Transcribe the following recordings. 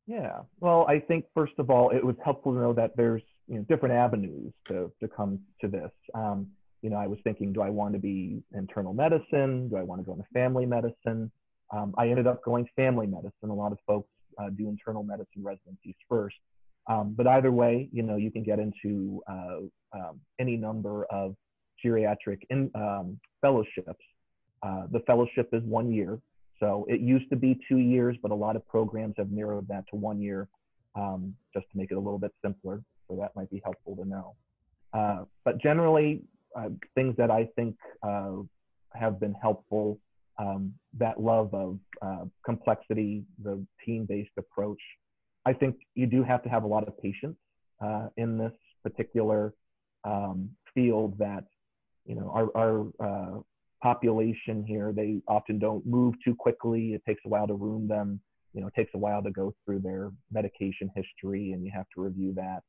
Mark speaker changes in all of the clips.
Speaker 1: Yeah. Well, I think first of all, it was helpful to know that there's different avenues to come to this. I was thinking, do I want to be internal medicine? Do I want to go into family medicine? I ended up going family medicine. A lot of folks do internal medicine residencies first. But either way, you can get into any number of geriatric fellowships. The fellowship is 1 year. So it used to be 2 years, but a lot of programs have narrowed that to 1 year just to make it a little bit simpler. So that might be helpful to know. But generally, things that I think have been helpful, that love of complexity, the team-based approach. I think you do have to have a lot of patience in this particular field that, our population here, they often don't move too quickly. It takes a while to room them. It takes a while to go through their medication history, and you have to review that.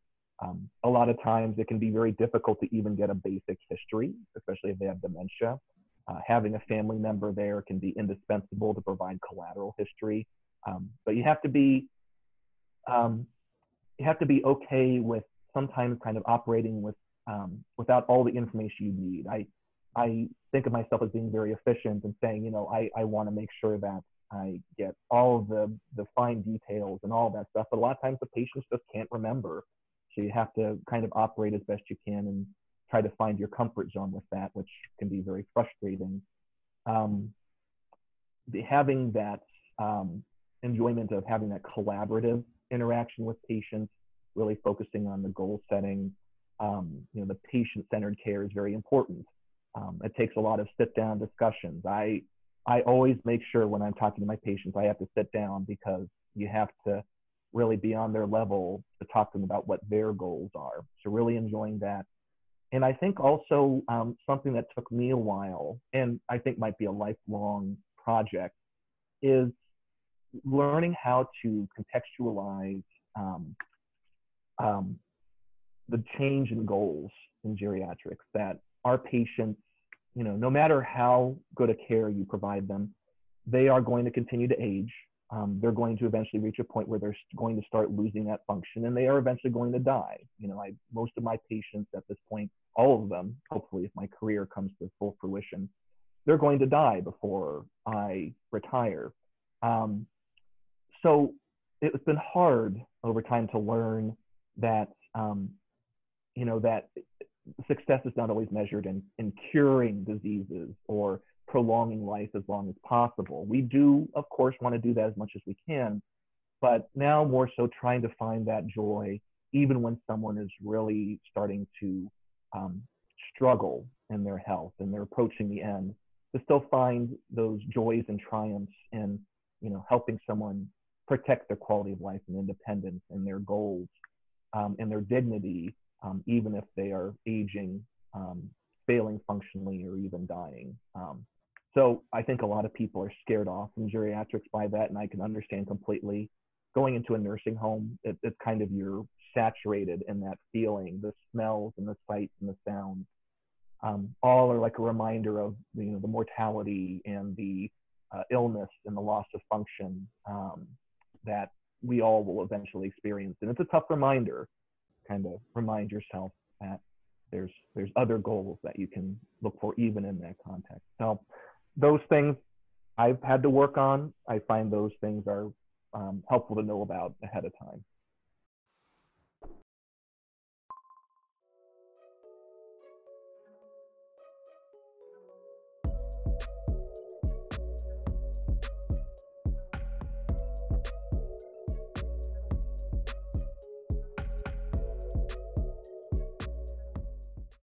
Speaker 1: A lot of times it can be very difficult to even get a basic history, especially if they have dementia. Having a family member there can be indispensable to provide collateral history. But you have to be okay with sometimes kind of operating without all the information you need. I think of myself as being very efficient and saying, I want to make sure that I get all of the fine details and all that stuff. But a lot of times the patients just can't remember. So you have to kind of operate as best you can and try to find your comfort zone with that, which can be very frustrating. Having that enjoyment of having that collaborative interaction with patients, really focusing on the goal setting, the patient-centered care is very important. It takes a lot of sit-down discussions. I always make sure when I'm talking to my patients, I have to sit down because you have to really be on their level to talk to them about what their goals are. So really enjoying that. And I think also something that took me a while, and I think might be a lifelong project, is learning how to contextualize the change in goals in geriatrics, that our patients, no matter how good a care you provide them, they are going to continue to age. They're going to eventually reach a point where they're going to start losing that function, and they are eventually going to die. Most of my patients at this point, all of them, hopefully if my career comes to full fruition, they're going to die before I retire. So it's been hard over time to learn that, that success is not always measured in curing diseases or prolonging life as long as possible. We do, of course, want to do that as much as we can, but now more so trying to find that joy, even when someone is really starting to struggle in their health and they're approaching the end, to still find those joys and triumphs in, helping someone protect their quality of life and independence and their goals and their dignity, even if they are aging, failing functionally, or even dying. So I think a lot of people are scared off from geriatrics by that, and I can understand completely. Going into a nursing home, it's kind of, you're saturated in that feeling, the smells and the sights and the sounds. All are like a reminder of the mortality and the illness and the loss of function that we all will eventually experience. And it's a tough reminder, kind of remind yourself that there's other goals that you can look for even in that context. So those things I've had to work on. I find those things are helpful to know about ahead of time.